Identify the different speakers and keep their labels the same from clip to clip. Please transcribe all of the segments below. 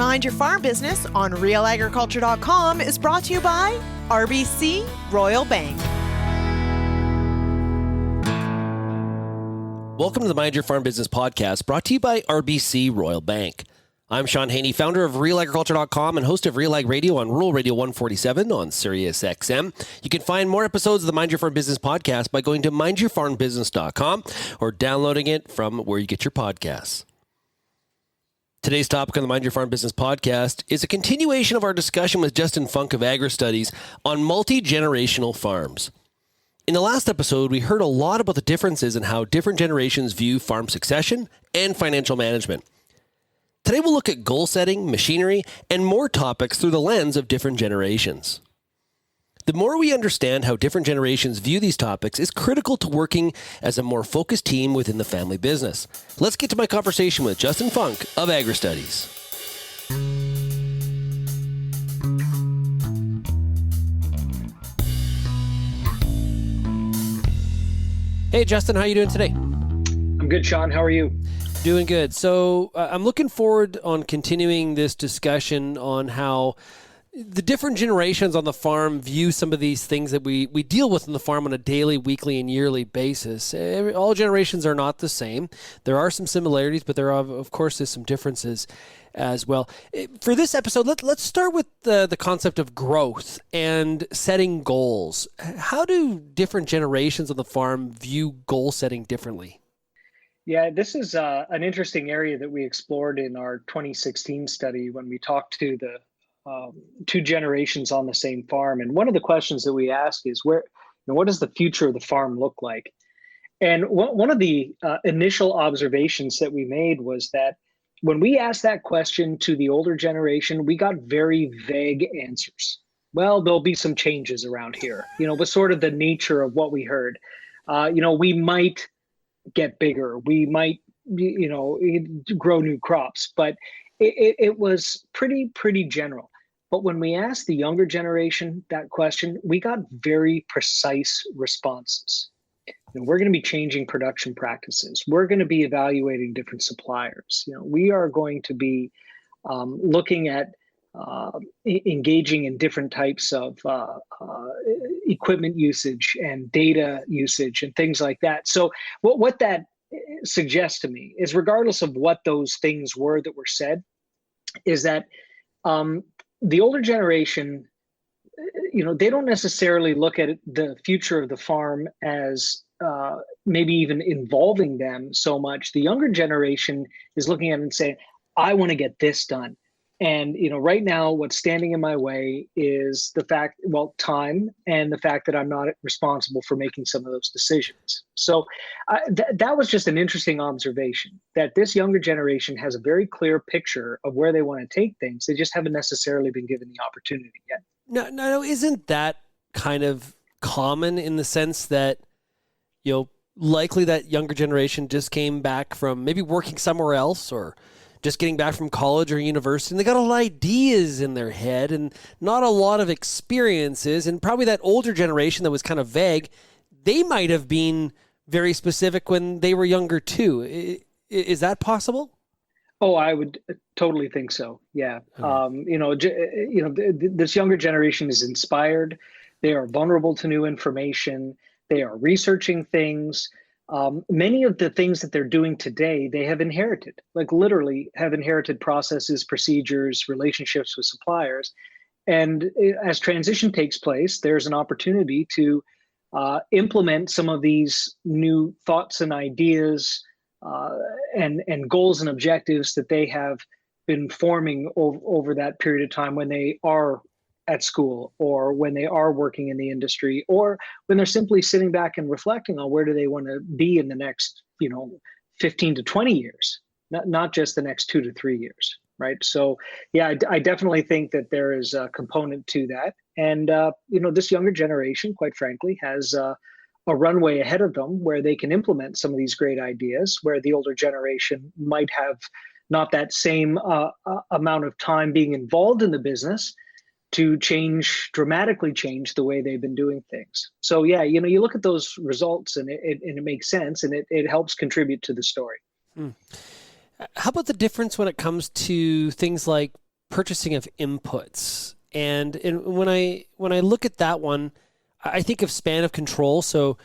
Speaker 1: Mind Your Farm Business on RealAgriculture.com is brought to you by RBC Royal Bank.
Speaker 2: Welcome to the Mind Your Farm Business podcast, brought to you by RBC Royal Bank. I'm Shaun Haney, founder of RealAgriculture.com and host of Real Ag Radio on Rural Radio 147 on Sirius XM. You can find more episodes of the Mind Your Farm Business podcast by going to mindyourfarmbusiness.com or downloading it from where you get your podcasts. Today's topic on the Mind Your Farm Business podcast is a continuation of our discussion with Justin Funk of AgriStudies on multi-generational farms. In the last episode, we heard a lot about the differences in how different generations view farm succession and financial management. Today, we'll look at goal setting, machinery, and more topics through the lens of different generations. The more we understand how different generations view these topics is critical to working as a more focused team within the family business. Let's get to my conversation with Justin Funk of AgriStudies. Hey, Justin, how are you doing today?
Speaker 3: I'm good, Shaun. How are you?
Speaker 2: Doing good. So I'm looking forward on continuing this discussion on how the different generations on the farm view some of these things that we deal with on the farm on a daily, weekly, and yearly basis. All generations are not the same. There are some similarities, but there are, of course, there's some differences as well. For this episode, let's start with the concept of growth and setting goals. How do different generations on the farm view goal setting differently?
Speaker 3: Yeah, this is an interesting area that we explored in our 2016 study when we talked to the two generations on the same farm. And one of the questions that we ask is what does the future of the farm look like? And one of the initial observations that we made was that when we asked that question to the older generation, we got very vague answers. Well, there'll be some changes around here, was sort of the nature of what we heard. We might get bigger, we might, grow new crops, but it was pretty general. But when we asked the younger generation that question, we got very precise responses. We're going to be changing production practices. We're going to be evaluating different suppliers. We are going to be looking at engaging in different types of equipment usage and data usage and things like that. So what that suggests to me is, regardless of what those things were that were said, is that the older generation, they don't necessarily look at the future of the farm as maybe even involving them so much. The younger generation is looking at it and saying, I want to get this done. And, right now, what's standing in my way is time, and the fact that I'm not responsible for making some of those decisions. So that was just an interesting observation, that this younger generation has a very clear picture of where they want to take things. They just haven't necessarily been given the opportunity yet.
Speaker 2: No, isn't that kind of common in the sense that, likely that younger generation just came back from maybe working somewhere else or just getting back from college or university, and they got a lot of ideas in their head and not a lot of experiences. And probably that older generation that was kind of vague, they might have been very specific when they were younger too. Is that possible?
Speaker 3: Oh, I would totally think so. Yeah. This younger generation is inspired. They are vulnerable to new information. They are researching things. Many of the things that they're doing today, they have inherited, literally have inherited processes, procedures, relationships with suppliers. And as transition takes place, there's an opportunity to implement some of these new thoughts and ideas and goals and objectives that they have been forming over that period of time when they are at school, or when they are working in the industry, or when they're simply sitting back and reflecting on where do they want to be in the next 15 to 20 years, not just the next 2 to 3 years, right? So yeah, I definitely think that there is a component to that. And this younger generation, quite frankly, has a runway ahead of them where they can implement some of these great ideas, where the older generation might have not that same amount of time being involved in the business to dramatically change the way they've been doing things. So yeah, you look at those results and it makes sense, and it helps contribute to the story.
Speaker 2: How about the difference when it comes to things like purchasing of inputs. And when I look at that one, I think of span of control. So,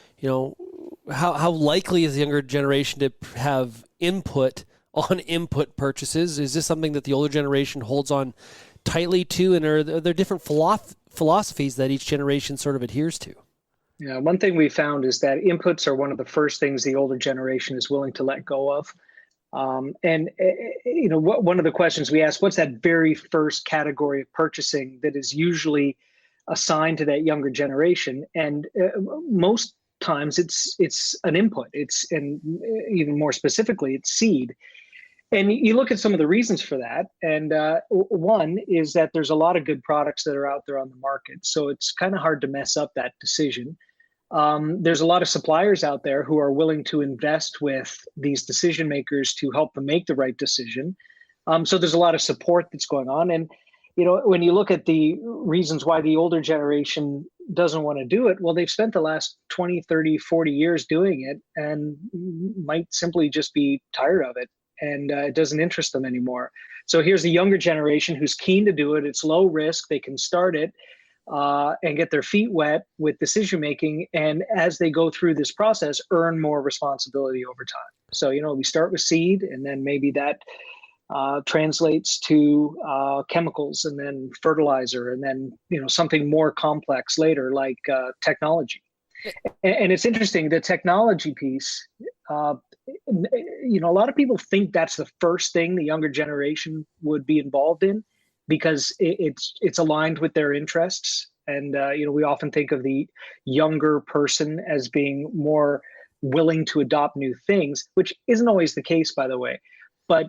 Speaker 2: how likely is the younger generation to have input on input purchases? Is this something that the older generation holds on tightly to? And are there different philosophies that each generation sort of adheres to?
Speaker 3: Yeah, one thing we found is that inputs are one of the first things the older generation is willing to let go of. One of the questions we ask, what's that very first category of purchasing that is usually assigned to that younger generation? And most times it's an input. And even more specifically, it's seed. And you look at some of the reasons for that. And one is that there's a lot of good products that are out there on the market. So it's kind of hard to mess up that decision. There's a lot of suppliers out there who are willing to invest with these decision makers to help them make the right decision. So there's a lot of support that's going on. And, when you look at the reasons why the older generation doesn't want to do it, well, they've spent the last 20, 30, 40 years doing it and might simply just be tired of it. And it doesn't interest them anymore. So here's the younger generation who's keen to do it. It's low risk. They can start it and get their feet wet with decision making. And as they go through this process, earn more responsibility over time. So, we start with seed, and then maybe that translates to chemicals, and then fertilizer, and then, something more complex later, like technology. And it's interesting, the technology piece, a lot of people think that's the first thing the younger generation would be involved in because it's aligned with their interests. And, we often think of the younger person as being more willing to adopt new things, which isn't always the case, by the way. But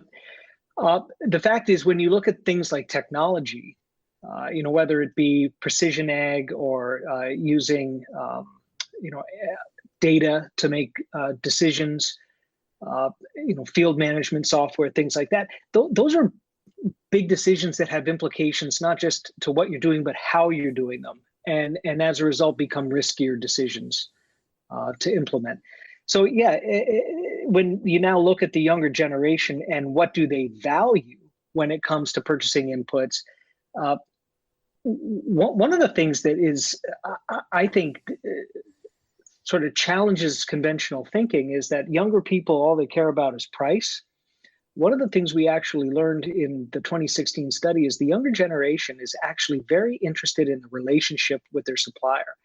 Speaker 3: the fact is, when you look at things like technology, whether it be precision ag or using, data to make decisions, field management software, things like that. Those are big decisions that have implications, not just to what you're doing, but how you're doing them. And as a result, become riskier decisions to implement. So yeah, when you now look at the younger generation and what do they value when it comes to purchasing inputs, one of the things that is, I think, sort of challenges conventional thinking is that younger people, all they care about is price. One of the things we actually learned in the 2016 study is the younger generation is actually very interested in the relationship with their supplier.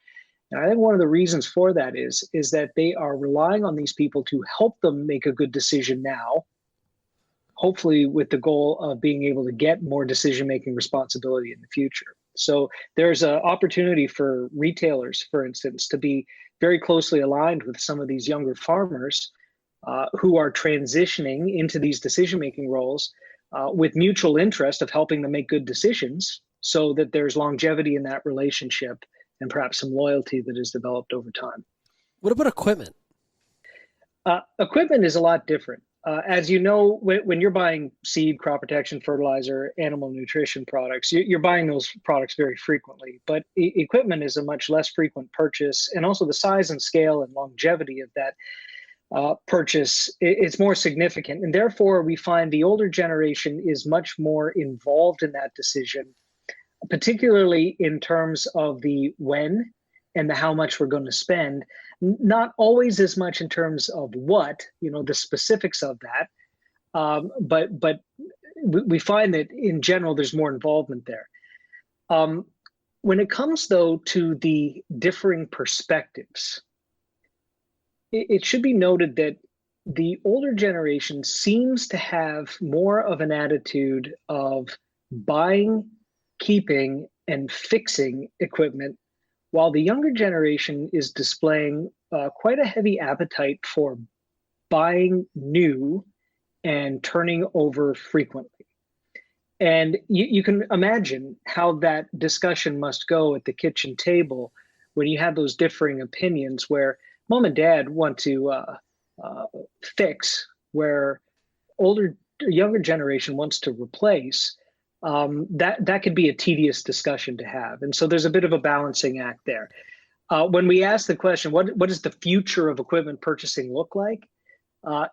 Speaker 3: And I think one of the reasons for that is that they are relying on these people to help them make a good decision now, hopefully with the goal of being able to get more decision-making responsibility in the future. So there's an opportunity for retailers, for instance, to be very closely aligned with some of these younger farmers who are transitioning into these decision-making roles with mutual interest of helping them make good decisions so that there's longevity in that relationship and perhaps some loyalty that is developed over time.
Speaker 2: What about equipment?
Speaker 3: Equipment is a lot different. As you know, when you're buying seed, crop protection, fertilizer, animal nutrition products, you're buying those products very frequently. But equipment is a much less frequent purchase, and also the size and scale and longevity of that purchase is more significant. And therefore, we find the older generation is much more involved in that decision, particularly in terms of the when and the how much we're going to spend. Not always as much in terms of what, the specifics of that, but we find that in general there's more involvement there. When it comes, though, to the differing perspectives, it should be noted that the older generation seems to have more of an attitude of buying, keeping, and fixing equipment, while the younger generation is displaying quite a heavy appetite for buying new and turning over frequently. And you can imagine how that discussion must go at the kitchen table when you have those differing opinions where mom and dad want to fix, where younger generation wants to replace. That could be a tedious discussion to have. And so there's a bit of a balancing act there. When we ask the question, what does the future of equipment purchasing look like?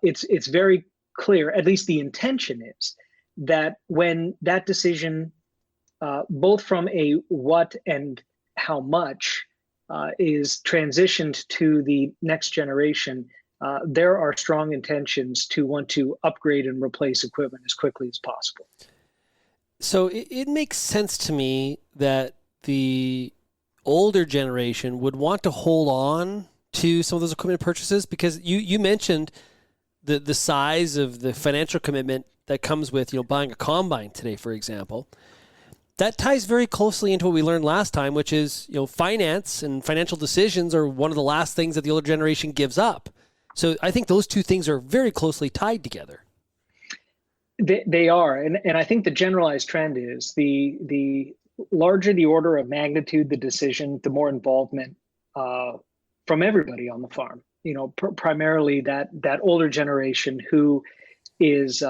Speaker 3: It's very clear, at least the intention is, that when that decision, both from a what and how much, is transitioned to the next generation, there are strong intentions to want to upgrade and replace equipment as quickly as possible.
Speaker 2: So it makes sense to me that the older generation would want to hold on to some of those equipment purchases, because you mentioned the size of the financial commitment that comes with buying a combine today, for example. That ties very closely into what we learned last time, which is finance and financial decisions are one of the last things that the older generation gives up. So I think those two things are very closely tied together.
Speaker 3: They are, and I think the generalized trend is the larger the order of magnitude the decision, the more involvement from everybody on the farm. Primarily that older generation who is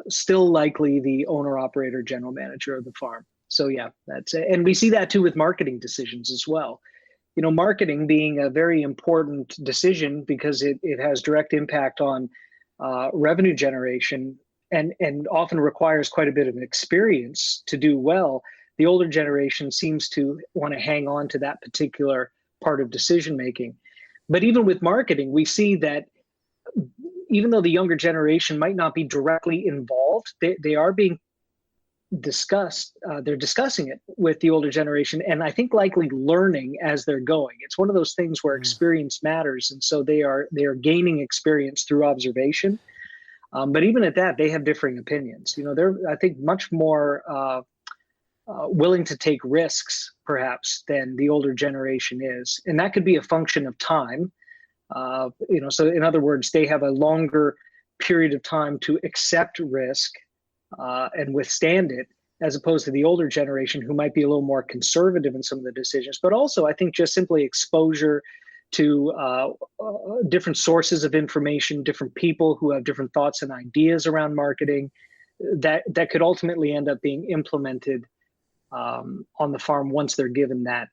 Speaker 3: still likely the owner, operator, general manager of the farm. So yeah, that's it. And we see that too with marketing decisions as well. Marketing being a very important decision because it has direct impact on revenue generation and often requires quite a bit of experience to do well. The older generation seems to want to hang on to that particular part of decision making. But even with marketing, we see that even though the younger generation might not be directly involved, they are being discussed. They're discussing it with the older generation, and I think likely learning as they're going. It's one of those things where experience matters, and so they are gaining experience through observation. But even at that, they have differing opinions. They're, I think, much more willing to take risks, perhaps, than the older generation is, and that could be a function of time. So in other words, they have a longer period of time to accept risk and withstand it, as opposed to the older generation who might be a little more conservative in some of the decisions. But also, I think just simply exposure to different sources of information, different people who have different thoughts and ideas around marketing, that could ultimately end up being implemented on the farm once they're given that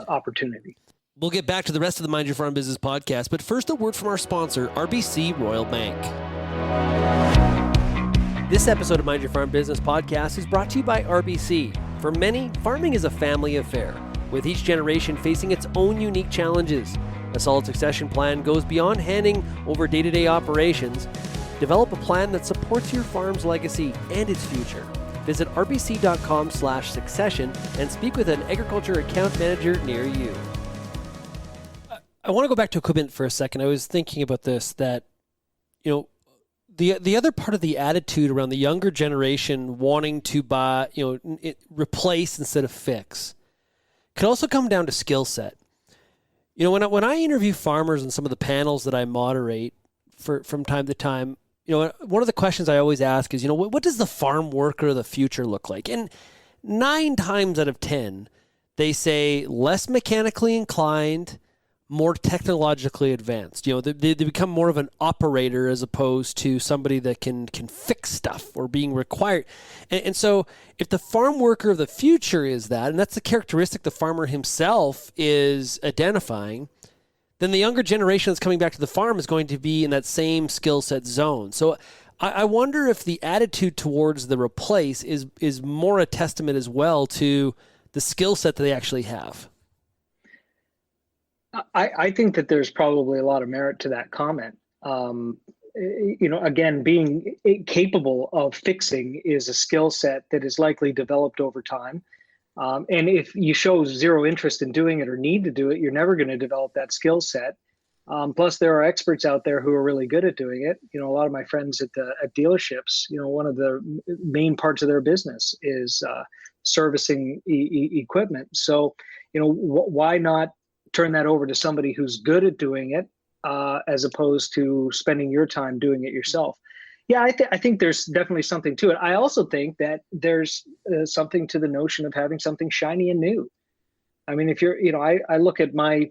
Speaker 3: opportunity.
Speaker 2: We'll get back to the rest of the Mind Your Farm Business podcast, but first a word from our sponsor, RBC Royal Bank. This episode of Mind Your Farm Business podcast is brought to you by RBC. For many, farming is a family affair, with each generation facing its own unique challenges. A solid succession plan goes beyond handing over day-to-day operations. Develop a plan that supports your farm's legacy and its future. Visit rbc.com/succession and speak with an agriculture account manager near you. I want to go back to equipment for a second. I was thinking about this, that, the other part of the attitude around the younger generation wanting to buy, replace instead of fix, could also come down to skill set. When I interview farmers in some of the panels that I moderate from time to time, one of the questions I always ask is, what does the farm worker of the future look like? And 9 times out of 10, they say less mechanically inclined, more technologically advanced. They become more of an operator as opposed to somebody that can fix stuff or being required. And so if the farm worker of the future is that, and that's the characteristic the farmer himself is identifying, then the younger generation that's coming back to the farm is going to be in that same skill set zone. So I wonder if the attitude towards the replace is more a testament as well to the skill set that they actually have.
Speaker 3: I think that there's probably a lot of merit to that comment. Again, being capable of fixing is a skill set that is likely developed over time. And if you show zero interest in doing it or need to do it, you're never going to develop that skill set. Plus, there are experts out there who are really good at doing it. A lot of my friends at dealerships, one of the main parts of their business is servicing equipment. So, why not turn that over to somebody who's good at doing it, as opposed to spending your time doing it yourself? Yeah, I think there's definitely something to it. I also think that there's something to the notion of having something shiny and new. I mean, if you're, I look at my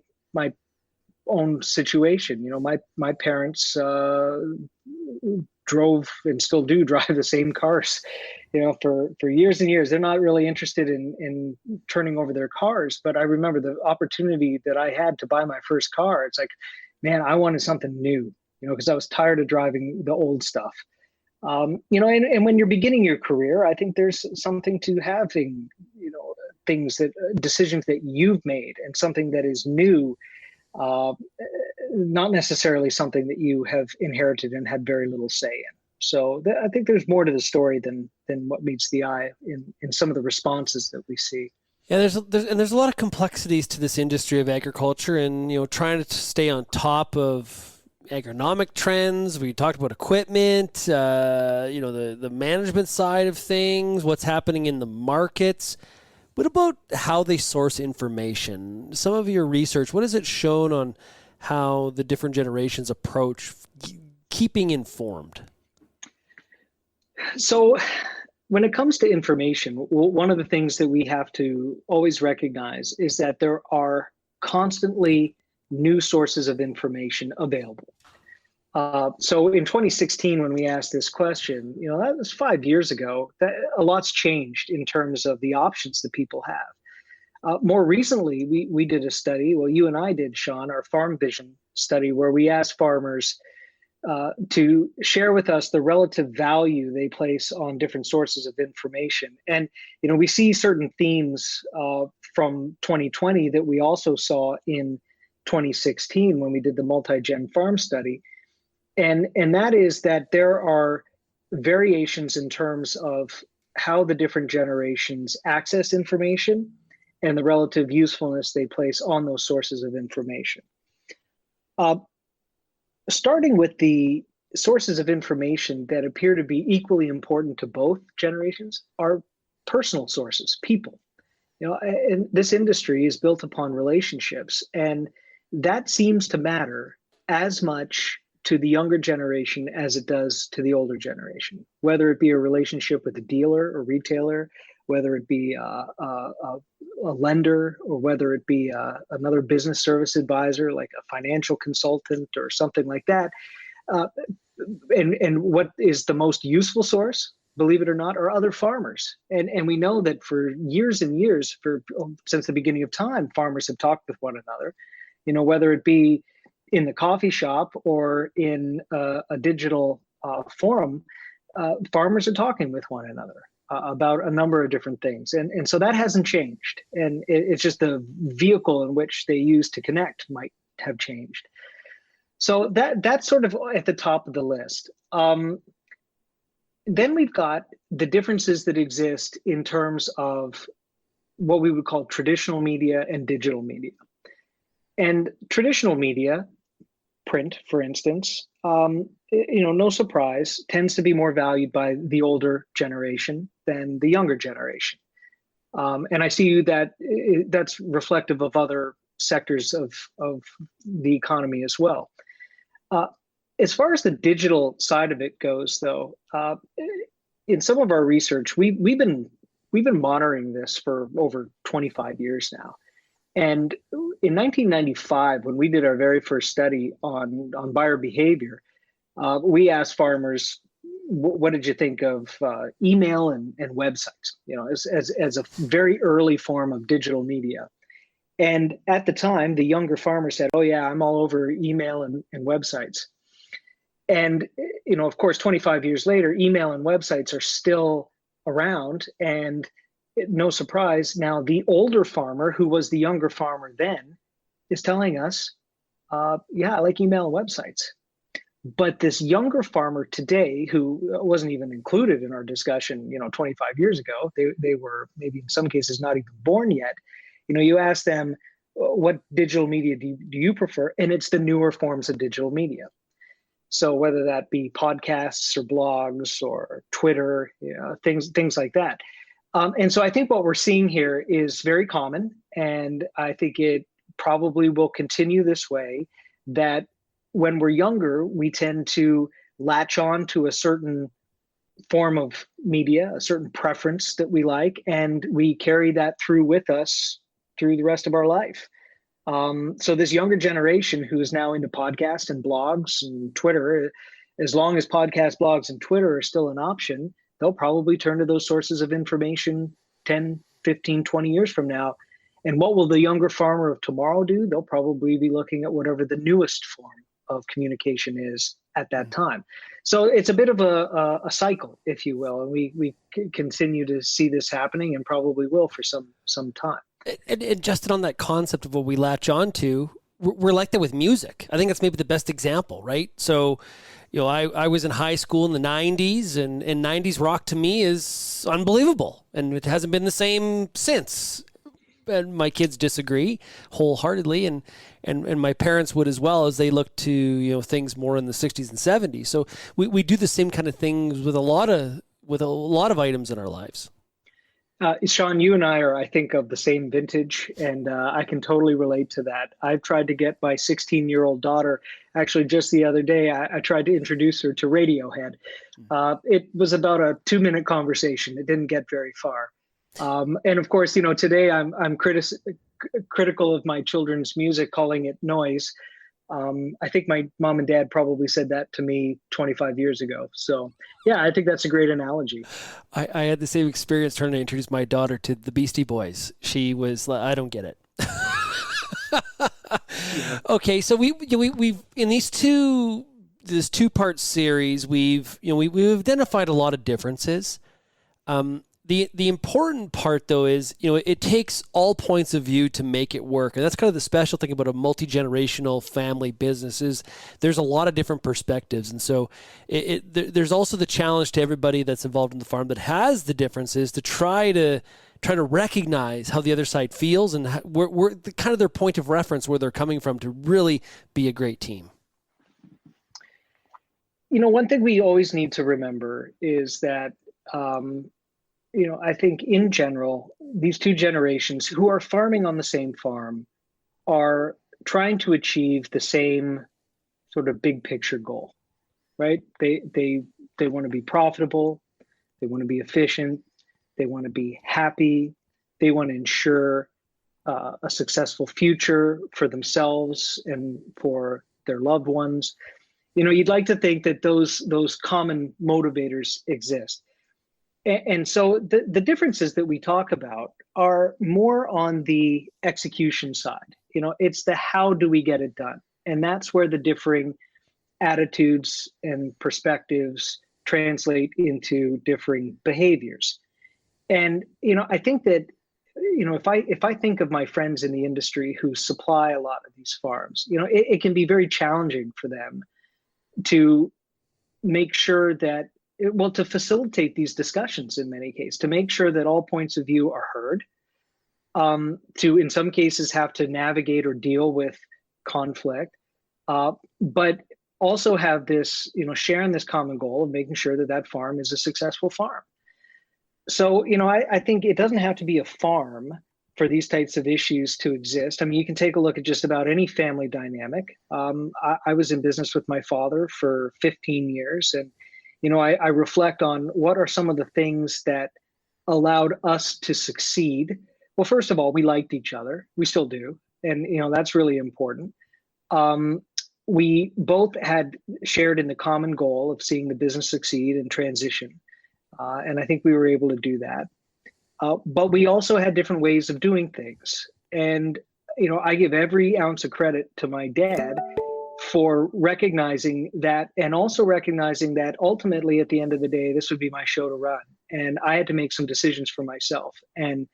Speaker 3: own situation. My parents drove and still do drive the same cars, for years and years. They're not really interested in turning over their cars. But I remember the opportunity that I had to buy my first car. It's like, man, I wanted something new, because I was tired of driving the old stuff. And when you're beginning your career, I think there's something to having, things decisions that you've made and something that is new, uh, not necessarily something that you have inherited and had very little say in. So I think there's more to the story than what meets the eye in some of the responses that we see.
Speaker 2: Yeah, there's a lot of complexities to this industry of agriculture, and trying to stay on top of agronomic trends. We talked about equipment, the management side of things, what's happening in the markets. What about how they source information? Some of your research, what has it shown on how the different generations approach keeping informed?
Speaker 3: So when it comes to information, one of the things that we have to always recognize is that there are constantly new sources of information available. So in 2016, when we asked this question, that was 5 years ago, that a lot's changed in terms of the options that people have. More recently, we did a study, well, you and I did, Shaun, our Farm Vision study, where we asked farmers to share with us the relative value they place on different sources of information. And, we see certain themes from 2020 that we also saw in 2016 when we did the multi-gen farm study. And that is that there are variations in terms of how the different generations access information and the relative usefulness they place on those sources of information. Starting with the sources of information that appear to be equally important to both generations are personal sources, people. And this industry is built upon relationships, and that seems to matter as much to the younger generation as it does to the older generation, whether it be a relationship with a dealer or retailer, whether it be a lender, or whether it be another business service advisor like a financial consultant or something like that. And what is the most useful source, believe it or not, are other farmers. And we know that for years and years, since the beginning of time, farmers have talked with one another, whether it be in the coffee shop or in a digital forum, farmers are talking with one another about a number of different things. And so that hasn't changed. And it's just the vehicle in which they use to connect might have changed. So that's sort of at the top of the list. Then we've got the differences that exist in terms of what we would call traditional media and digital media. And traditional media, print, for instance, no surprise, tends to be more valued by the older generation than the younger generation. And I see that that's reflective of other sectors of the economy as well. As far as the digital side of it goes, though, in some of our research, we've been monitoring this for over 25 years now. And in 1995, when we did our very first study on buyer behavior, we asked farmers, what did you think of email and websites, as a very early form of digital media? And at the time, the younger farmers said, oh yeah, I'm all over email and websites. And, of course, 25 years later, email and websites are still around. And no surprise, now the older farmer, who was the younger farmer then, is telling us, yeah, I like email and websites. But this younger farmer today, who wasn't even included in our discussion, 25 years ago, they were maybe in some cases not even born yet. You ask them, what digital media do you prefer? And it's the newer forms of digital media. So whether that be podcasts or blogs or Twitter, things like that. And so I think what we're seeing here is very common, and I think it probably will continue this way, that when we're younger, we tend to latch on to a certain form of media, a certain preference that we like, and we carry that through with us through the rest of our life. So this younger generation who is now into podcasts and blogs and Twitter, as long as podcasts, blogs, and Twitter are still an option, they'll probably turn to those sources of information 10, 15, 20 years from now. And what will the younger farmer of tomorrow do? They'll probably be looking at whatever the newest form of communication is at that time. So it's a bit of a cycle, if you will, and we continue to see this happening and probably will for some time.
Speaker 2: And Justin, on that concept of what we latch on to, we're like that with music. I think that's maybe the best example, right? So, I was in high school in the 90s, and 90s rock to me is unbelievable, and it hasn't been the same since. And my kids disagree wholeheartedly, and my parents would as well, as they look to things more in the 60s and 70s. So we do the same kind of things with a lot of items in our lives.
Speaker 3: Shaun, you and I are, I think, of the same vintage, and I can totally relate to that. I've tried to get my 16-year-old daughter, actually just the other day, I tried to introduce her to Radiohead. It was about a 2-minute conversation. It didn't get very far. And of course, today I'm critical of my children's music, calling it noise. I think my mom and dad probably said that to me 25 years ago. So, yeah, I think that's a great analogy.
Speaker 2: I had the same experience trying to introduce my daughter to the Beastie Boys. She was like, I don't get it. Okay, so we've in this two-part series, we've identified a lot of differences. The important part, though, is, it takes all points of view to make it work. And that's kind of the special thing about a multi-generational family business is there's a lot of different perspectives. And so there's also the challenge to everybody that's involved in the farm that has the differences to try to recognize how the other side feels and where kind of their point of reference, where they're coming from, to really be a great team.
Speaker 3: One thing we always need to remember is that, I think in general, these two generations who are farming on the same farm are trying to achieve the same sort of big picture goal, right? They want to be profitable, they want to be efficient, they want to be happy, they want to ensure a successful future for themselves and for their loved ones. You'd like to think that those common motivators exist. And so the differences that we talk about are more on the execution side. It's the how do we get it done? And that's where the differing attitudes and perspectives translate into differing behaviors. And, I think that, if I think of my friends in the industry who supply a lot of these farms, it can be very challenging for them to make sure that, to facilitate these discussions in many cases, to make sure that all points of view are heard, to, in some cases, have to navigate or deal with conflict, but also have this, sharing this common goal of making sure that that farm is a successful farm. So, I think it doesn't have to be a farm for these types of issues to exist. I mean, you can take a look at just about any family dynamic. I was in business with my father for 15 years, and I reflect on what are some of the things that allowed us to succeed. Well, first of all, we liked each other. We still do. And, that's really important. We both had shared in the common goal of seeing the business succeed and transition. And I think we were able to do that. But we also had different ways of doing things. And, I give every ounce of credit to my dad for recognizing that, and also recognizing that ultimately at the end of the day, this would be my show to run. And I had to make some decisions for myself and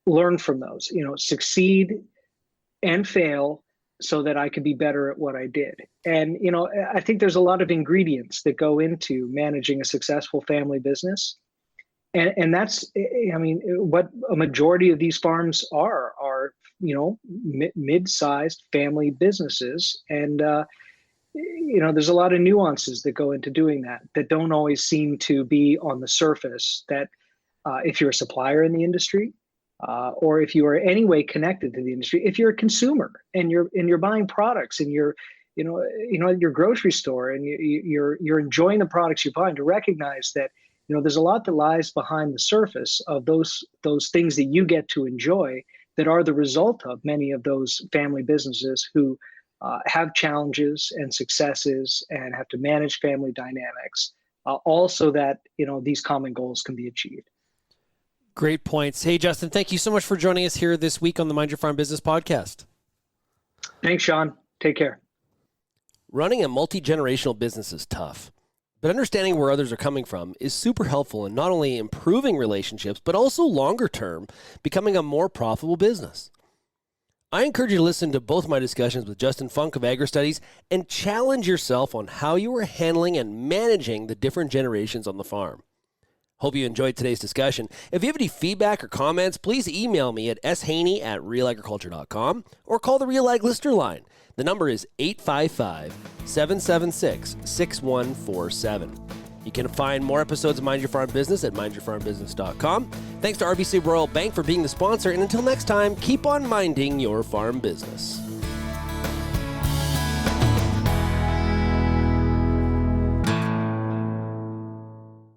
Speaker 3: learn from those, succeed and fail so that I could be better at what I did. And, I think there's a lot of ingredients that go into managing a successful family business. And that's, what a majority of these farms are mid-sized family businesses. And, there's a lot of nuances that go into doing that don't always seem to be on the surface, that if you're a supplier in the industry, or if you are any way connected to the industry, if you're a consumer and you're buying products and you're at your grocery store and you're enjoying the products you're buying, to recognize that there's a lot that lies behind the surface of those things that you get to enjoy that are the result of many of those family businesses who have challenges and successes and have to manage family dynamics, also that these common goals can be achieved.
Speaker 2: Great points. Hey, Justin, thank you so much for joining us here this week on the Mind Your Farm Business podcast.
Speaker 3: Thanks, Shaun. Take care.
Speaker 2: Running a multi-generational business is tough, but understanding where others are coming from is super helpful in not only improving relationships, but also longer term, becoming a more profitable business. I encourage you to listen to both my discussions with Justin Funk of AgriStudies and challenge yourself on how you are handling and managing the different generations on the farm. Hope you enjoyed today's discussion. If you have any feedback or comments, please email me at shaney@realagriculture.com or call the Real Ag listener line. The number is 855-776-6147. You can find more episodes of Mind Your Farm Business at mindyourfarmbusiness.com. Thanks to RBC Royal Bank for being the sponsor. And until next time, keep on minding your farm business.